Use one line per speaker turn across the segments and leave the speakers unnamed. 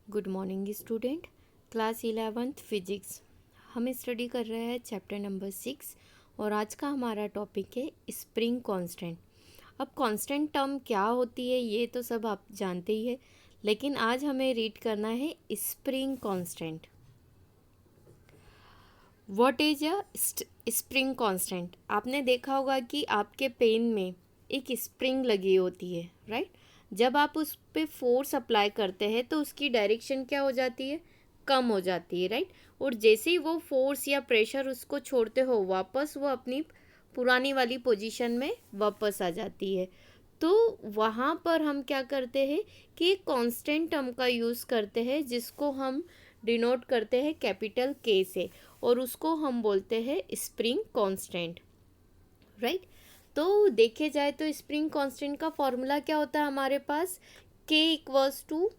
Good morning student. Class 11th physics हम study कर रहे हैं चैप्टर नंबर 6 और आज का हमारा टॉपिक है स्प्रिंग कांस्टेंट। अब कांस्टेंट टर्म क्या होती है ये तो सब आप जानते ही है, लेकिन आज हमें रीड करना है spring constant. What is a spring constant? आपने देखा होगा कि आपके पेन में एक स्प्रिंग लगी होती है, राइट? जब आप उस पे फोर्स अप्लाई करते हैं तो उसकी डायरेक्शन क्या हो जाती है? कम हो जाती है, राइट? और जैसे ही वो फोर्स या प्रेशर उसको छोड़ते हो वापस वो अपनी पुरानी वाली पोजीशन में वापस आ जाती है। तो वहाँ पर हम क्या करते हैं कि एक कांस्टेंट टर्म का यूज़ करते हैं जिसको हम डिनोट करते हैं कैपिटल के से, और उसको हम बोलते हैं स्प्रिंग कांस्टेंट, राइट? तो देखे जाए तो स्प्रिंग कांस्टेंट का फॉर्मूला क्या होता है हमारे पास? K equals to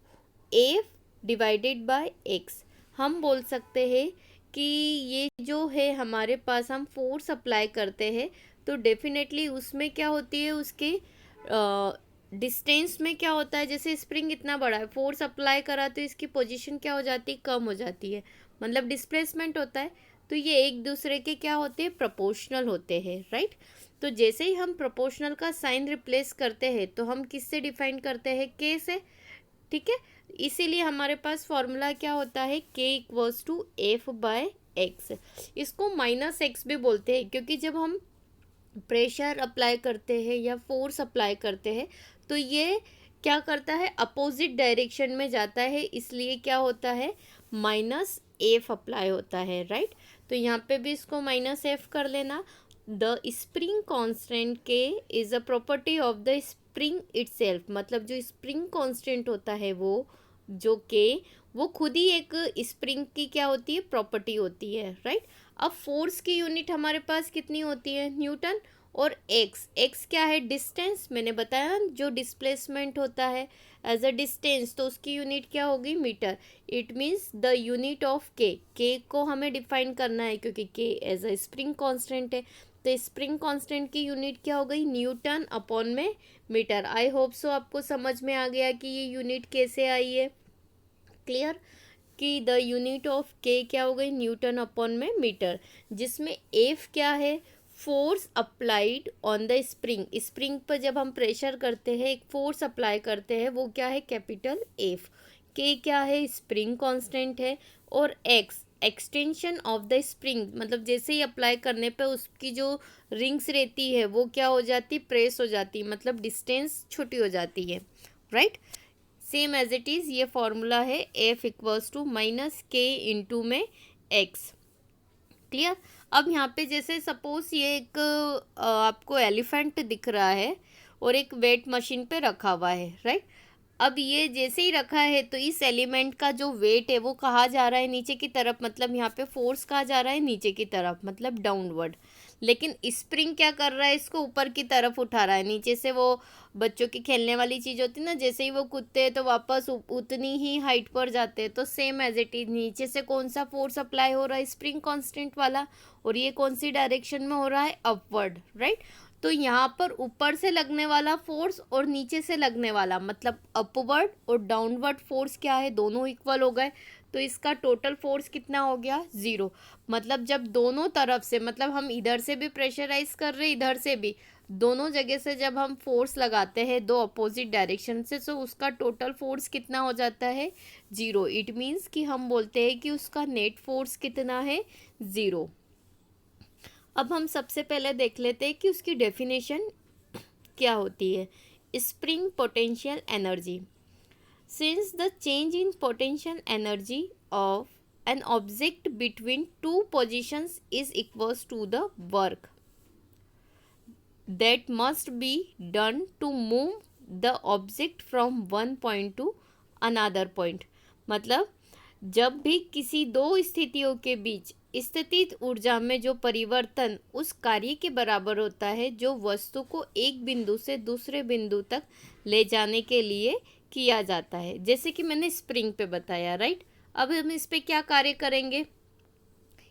f divided by x. हम बोल सकते हैं कि ये जो है हमारे पास हम फोर्स अप्लाई करते हैं तो डेफिनेटली उसमें क्या होती है, उसके डिस्टेंस में क्या होता है, जैसे स्प्रिंग इतना बड़ा है, फोर्स अप्लाई करा तो इसकी पोजीशन क्या हो जाती है? कम हो जाती है, मतलब डिस्प्लेसमेंट होता है। तो ये एक दूसरे के क्या होते हैं? प्रोपोर्शनल होते हैं, राइट? तो जैसे ही हम प्रोपोर्शनल का साइन रिप्लेस करते हैं तो हम किससे डिफाइन करते हैं? के से, ठीक है? इसीलिए हमारे पास फॉर्मूला क्या होता है? K equals to f by x. इसको माइनस एक्स भी बोलते हैं क्योंकि जब हम प्रेशर अप्लाई करते हैं या फोर्स अप्लाई करते हैं तो ये क्या करता है? अपोजिट डायरेक्शन में जाता है, इसलिए क्या होता है? माइनस एफ अप्लाई होता है, राइट? तो यहाँ पे भी इसको माइनस एफ कर लेना। द स्प्रिंग कांस्टेंट के is a property of the spring itself, मतलब जो स्प्रिंग कांस्टेंट होता है वो जो के वो खुद ही एक स्प्रिंग की क्या होती है? प्रॉपर्टी होती है, राइट? अब फोर्स की यूनिट हमारे पास कितनी होती है? न्यूटन। और एक्स, एक्स क्या है? डिस्टेंस। मैंने बताया जो डिस्प्लेसमेंट होता है एज अ डिस्टेंस तो उसकी यूनिट क्या होगी? Metre. It means the unit of k को हमें डिफाइन करना है क्योंकि के एज अ स्प्रिंग कांस्टेंट है। तो स्प्रिंग कांस्टेंट की यूनिट क्या हो गई? न्यूटन अपॉन में मीटर। आई होप सो आपको समझ में आ गया कि ये यूनिट कैसे आई है। क्लियर? कि द यूनिट ऑफ के क्या हो गई? न्यूटन अपॉन में मीटर, जिसमें एफ क्या है? Force applied on the spring. Spring पर जब हम प्रेशर करते हैं, एक फोर्स अप्लाई करते हैं, वो क्या है? Capital F. के क्या है? स्प्रिंग कांस्टेंट है। और x extension of the spring, मतलब जैसे ही अप्लाई करने पे उसकी जो रिंग्स रहती है वो क्या हो जाती? प्रेस हो जाती, मतलब डिस्टेंस छोटी हो जाती है, right? Same as it is ये फॉर्मूला है f equals to minus k into में एक्स। क्लियर? अब यहाँ पे जैसे सपोज ये एक आपको एलिफेंट दिख रहा है और एक वेट मशीन पे रखा हुआ है, राइट? अब ये जैसे ही रखा है तो इस एलिमेंट का जो वेट है वो कहाँ जा रहा है? नीचे की तरफ, मतलब यहाँ पे फोर्स कहाँ जा रहा है? नीचे की तरफ, मतलब डाउनवर्ड। लेकिन स्प्रिंग क्या कर रहा है? इसको ऊपर की तरफ उठा रहा है। नीचे से वो बच्चों की खेलने वाली चीज़ होती है ना, जैसे ही वो कूदते हैं तो वापस उतनी ही हाइट पर जाते हैं। तो सेम एज इट इज नीचे से कौन सा फोर्स अप्लाई हो रहा है? स्प्रिंग कांस्टेंट वाला। और ये कौन सी डायरेक्शन में हो रहा है? Upward, right? तो यहाँ पर ऊपर से लगने वाला फोर्स और नीचे से लगने वाला, मतलब अपवर्ड और डाउनवर्ड फोर्स क्या है? दोनों इक्वल हो गए। तो इसका टोटल फोर्स कितना हो गया? 0। मतलब जब दोनों तरफ से, मतलब हम इधर से भी प्रेशराइज कर रहे हैं, इधर से भी, दोनों जगह से जब हम फोर्स लगाते हैं दो अपोजिट डायरेक्शन से, तो उसका टोटल फोर्स कितना हो जाता है? 0। इट मीन्स कि हम बोलते हैं कि उसका नेट फोर्स कितना है? 0। अब हम सबसे पहले देख लेते हैं कि उसकी डेफिनेशन क्या होती है। Spring potential energy. Since the change in potential energy of an object between two positions is equals to the work that must be done to move the object from one point to another point। मतलब जब भी किसी दो स्थितियों के बीच स्थितिज ऊर्जा में जो परिवर्तन उस कार्य के बराबर होता है जो वस्तु को एक बिंदु से दूसरे बिंदु तक ले जाने के लिए किया जाता है, जैसे कि मैंने स्प्रिंग पे बताया, राइट? अब हम इस पे क्या कार्य करेंगे?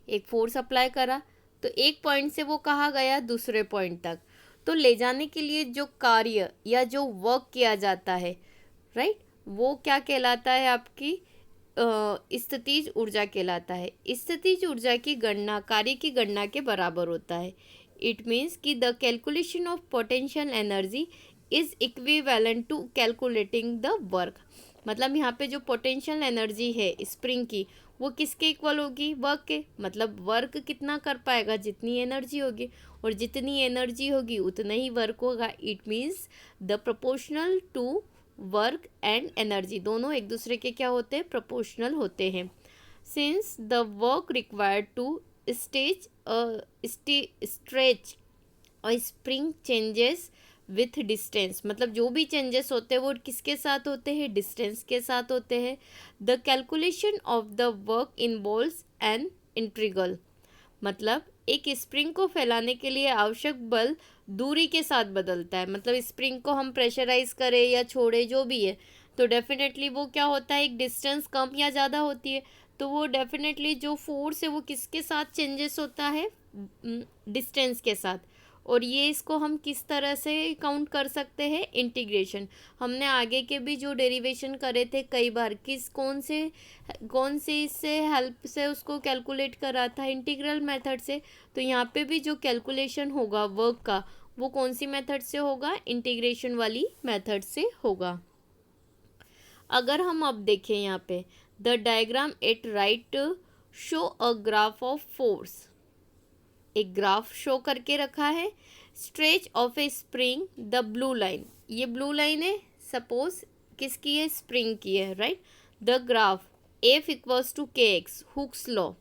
एक फोर्स अप्लाई करा तो एक पॉइंट से वो कहाँ गया? दूसरे पॉइंट तक। तो ले जाने के लिए जो कार्य या जो वर्क किया जाता है, राइट, वो क्या कहलाता है? आपकी स्थितिज ऊर्जा कहलाता है। स्थितिज ऊर्जा की गणना कार्य की गणना के बराबर होता है। इट मीन्स कि the calculation of potential energy is equivalent to calculating the work. मतलब यहाँ पे जो पोटेंशियल एनर्जी है स्प्रिंग की वो किसके इक्वल होगी, वर्क के। मतलब वर्क कितना कर पाएगा, जितनी एनर्जी होगी, और जितनी एनर्जी होगी उतना ही वर्क होगा। It means the proportional to work and energy, दोनों एक दूसरे के क्या होते हैं, प्रोपोर्शनल होते हैं। Since the work required to stretch और स्प्रिंग चेंजेस विथ डिस्टेंस, मतलब जो भी चेंजेस होते हैं वो किसके साथ होते हैं, डिस्टेंस के साथ होते हैं। The calculation of the work involves an integral, मतलब एक स्प्रिंग को फैलाने के लिए आवश्यक बल दूरी के साथ बदलता है। मतलब स्प्रिंग को हम प्रेशराइज करें या छोड़े जो भी है, तो डेफिनेटली वो क्या होता है, एक डिस्टेंस कम या ज़्यादा होती है, तो वो डेफिनेटली जो फोर्स है वो किसके साथ चेंजेस होता है, डिस्टेंस के साथ। और ये इसको हम किस तरह से काउंट कर सकते हैं, इंटीग्रेशन। हमने आगे के भी जो डेरिवेशन करे थे कई बार, कौन से इससे हेल्प से उसको कैलकुलेट करा था, इंटीग्रल मेथड से। तो यहाँ पे भी जो कैलकुलेशन होगा वर्क का वो कौन सी मेथड से होगा, इंटीग्रेशन वाली मेथड से होगा। अगर हम अब देखें यहाँ पे the diagram at right show a graph of force, एक ग्राफ शो करके रखा है। Stretch of a spring, the blue line, ये ब्लू लाइन है सपोज किसकी है, स्प्रिंग की है, right. The graph f equals to k x, Hooke's law,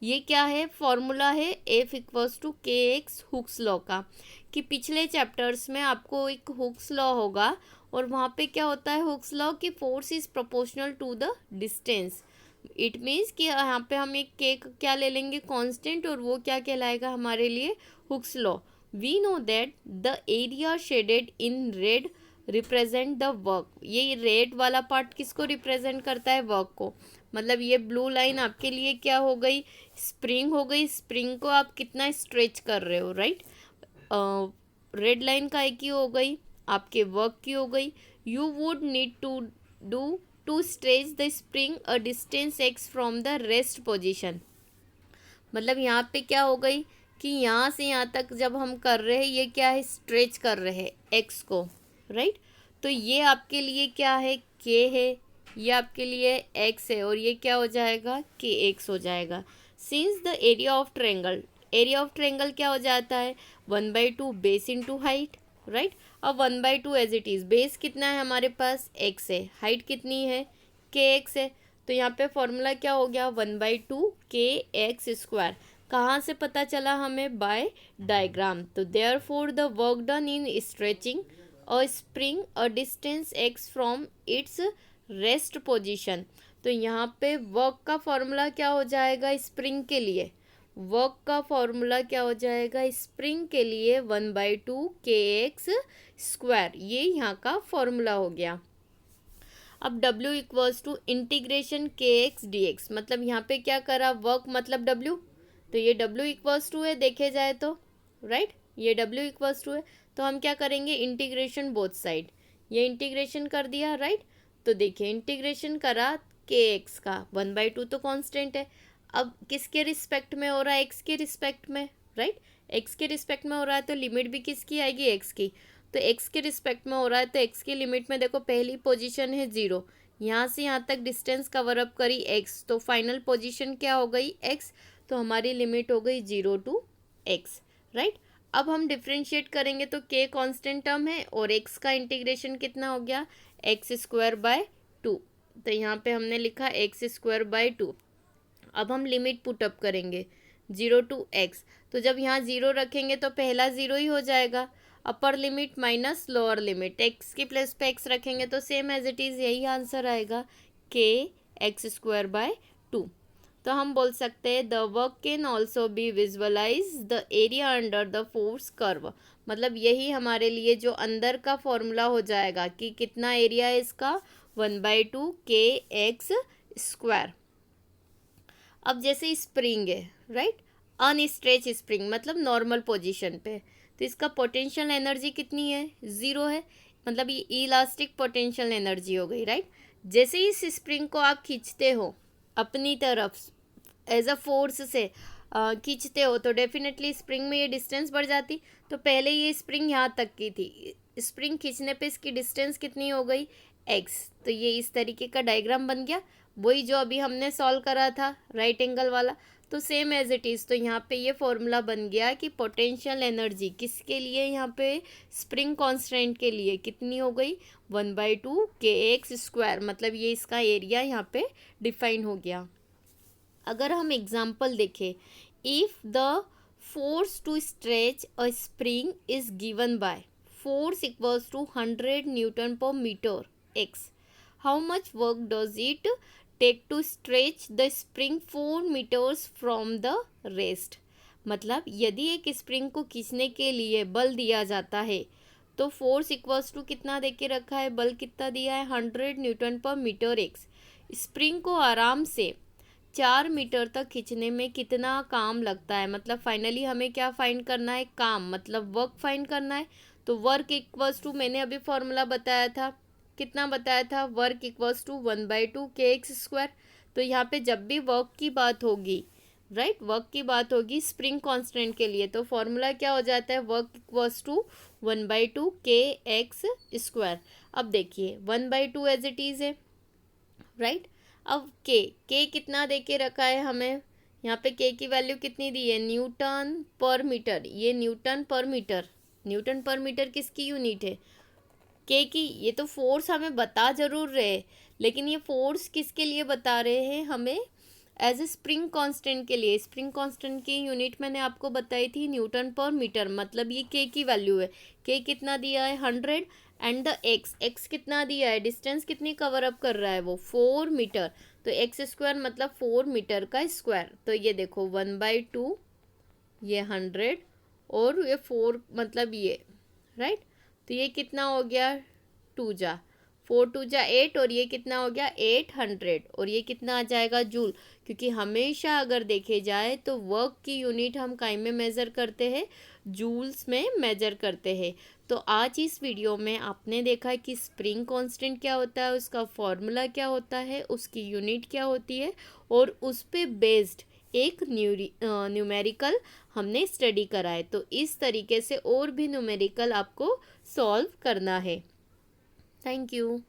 ये क्या है, फॉर्मूला है f equals to k x Hooke's law का। कि पिछले चैप्टर्स में आपको एक हुक्स लॉ होगा और वहाँ पे क्या होता है हुक्स लॉ कि force is proportional to the distance. It means कि यहाँ पे हम एक के क्या ले लेंगे, कांस्टेंट, और वो क्या कहलाएगा हमारे लिए, Hooke's law. We know that the area shaded in red represent the work, ये रेड वाला पार्ट किसको रिप्रेजेंट करता है, वर्क को। मतलब ये ब्लू लाइन आपके लिए क्या हो गई, स्प्रिंग हो गई। स्प्रिंग को आप कितना स्ट्रेच कर रहे हो, राइट। रेड लाइन का एक ही हो गई, आपके वर्क की हो गई। You would need to do to stretch the spring a distance x from the rest position. मतलब यहाँ पे क्या हो गई कि यहाँ से यहाँ तक जब हम कर रहे हैं ये क्या है, स्ट्रेच कर रहे हैं एक्स को, राइट। तो ये आपके लिए क्या है, के है, ये आपके लिए एक्स है, और ये क्या हो जाएगा, के एक्स हो जाएगा। Since the area of triangle, area of triangle क्या हो जाता है, 1/2 बेस इंटू हाइट, राइट। अब 1/2 एज इट इज़, बेस कितना है हमारे पास, एक्स है, हाइट कितनी है, के एक्स है। तो यहाँ पे फॉर्मूला क्या हो गया, 1/2 के एक्स स्क्वायर। कहाँ से पता चला हमें, बाय डायग्राम। तो therefore the work done in stretching a spring a distance x from its rest position. तो यहाँ पे वर्क का फॉर्मूला क्या हो जाएगा, स्प्रिंग के लिए वर्क का फॉर्मूला क्या हो जाएगा, स्प्रिंग के लिए 1/2 के एक्स स्क्वायर, ये यहाँ का फॉर्मूला हो गया। अब W इक्वल्स टू इंटीग्रेशन के एक्स डी एक्स, मतलब यहाँ पे क्या करा, वर्क मतलब W, तो ये W इक्वल्स टू है देखे जाए तो, राइट। ये W इक्वल्स टू है, तो हम क्या करेंगे, इंटीग्रेशन बोथ साइड, ये इंटीग्रेशन कर दिया, राइट। तो देखिए इंटीग्रेशन करा के एक्स का, 1/2 तो कांस्टेंट है। अब किसके रिस्पेक्ट में हो रहा है, एक्स के रिस्पेक्ट में, राइट। एक्स के रिस्पेक्ट में हो रहा है तो लिमिट भी किसकी आएगी, एक्स की। तो एक्स के रिस्पेक्ट में हो रहा है तो एक्स की लिमिट में देखो पहली पोजीशन है 0, यहाँ से यहाँ तक डिस्टेंस कवर अप करी एक्स, तो फाइनल पोजीशन क्या हो गई, एक्स। तो हमारी लिमिट हो गई 0 to x, राइट। अब हम डिफ्रेंशिएट करेंगे तो k कांस्टेंट टर्म है और x का इंटीग्रेशन कितना हो गया, x²/2। तो यहाँ पे हमने लिखा x²/2। अब हम लिमिट पुट अप करेंगे 0 to x, तो जब यहाँ 0 रखेंगे तो पहला 0 ही हो जाएगा, upper limit minus lower limit, x की प्लेस पे x रखेंगे तो सेम एज इट इज़ यही आंसर आएगा, k x²/2। तो हम बोल सकते हैं the work can also be visualise the area under the force curve, मतलब यही हमारे लिए जो अंदर का फॉर्मूला हो जाएगा कि कितना एरिया है इसका, 1/2 के एक्स स्क्वायर। अब जैसे स्प्रिंग है, राइट, अनस्ट्रेच स्प्रिंग मतलब नॉर्मल पोजीशन पे, तो इसका पोटेंशियल एनर्जी कितनी है, 0 है, मतलब ये इलास्टिक पोटेंशियल एनर्जी हो गई, राइट। जैसे ही इस स्प्रिंग को आप खींचते हो अपनी तरफ एज अ फोर्स से खींचते हो तो डेफिनेटली स्प्रिंग में ये डिस्टेंस बढ़ जाती। तो पहले ये स्प्रिंग यहाँ तक की थी, स्प्रिंग खींचने पे इसकी डिस्टेंस कितनी हो गई, एक्स। तो ये इस तरीके का डायग्राम बन गया, वही जो अभी हमने सॉल्व करा था राइट एंगल वाला। तो सेम एज इट इज़, तो यहाँ पे ये फॉर्मूला बन गया कि पोटेंशियल एनर्जी किसके लिए, यहाँ पे स्प्रिंग कांस्टेंट के लिए कितनी हो गई, 1/2 kx²। मतलब ये इसका एरिया यहाँ पे डिफाइन हो गया। अगर हम एग्जाम्पल देखें, if the force to stretch a spring is given by force equals to 100 newton per meter x, how much work does it take to stretch the spring 4 meters from the rest. मतलब यदि एक spring को खींचने के लिए बल दिया जाता है तो फोर्स इक्वल्स टू कितना दे के रखा है, बल कितना दिया है, 100 newton per meter x. Spring को आराम से 4 मीटर तक खींचने में कितना काम लगता है। मतलब फाइनली हमें क्या फाइंड करना है, काम, मतलब वर्क फाइंड करना है। तो वर्क इक्वल्स टू, मैंने अभी फॉर्मूला बताया था, कितना बताया था, वर्क इक्वल्स टू 1/2 kx²। तो यहाँ पे जब भी वर्क की बात होगी, राइट, वर्क की बात होगी स्प्रिंग कांस्टेंट के लिए, तो फॉर्मूला क्या हो जाता है, वर्क इक्वल्स टू 1/2 kx²। अब देखिए 1/2 एज इट इज़ है, राइट। अब के कितना दे के रखा है हमें, यहाँ पे के की वैल्यू कितनी दी है, न्यूटन पर मीटर। ये Newton per metre, Newton per metre किसकी यूनिट है, के की। ये तो फोर्स हमें बता जरूर रहे, लेकिन ये फोर्स किसके लिए बता रहे हैं हमें, एज ए स्प्रिंग कांस्टेंट के लिए। स्प्रिंग कांस्टेंट की यूनिट मैंने आपको बताई थी न्यूटन पर मीटर। मतलब ये के की वैल्यू है, के कितना दिया है 100, एंड द एक्स कितना दिया है, डिस्टेंस कितनी कवर अप कर रहा है वो 4 मीटर। तो x² मतलब 4 मीटर का स्क्वायर। तो ये देखो 1/2, ये 100 और ये 4 मतलब ये, राइट। तो ये कितना हो गया, 4 2 8, और ये कितना हो गया 800, और ये कितना आ जाएगा जूल। क्योंकि हमेशा अगर देखे जाए तो वर्क की यूनिट हम काई में मेज़र करते हैं, जूल्स में मेजर करते हैं। तो आज इस वीडियो में आपने देखा कि स्प्रिंग कांस्टेंट क्या होता है, उसका फॉर्मूला क्या होता है, उसकी यूनिट क्या होती है, और उस पे बेस्ड एक न्यूमेरिकल हमने स्टडी करा है। तो इस तरीके से और भी न्यूमेरिकल आपको सॉल्व करना है। Thank you.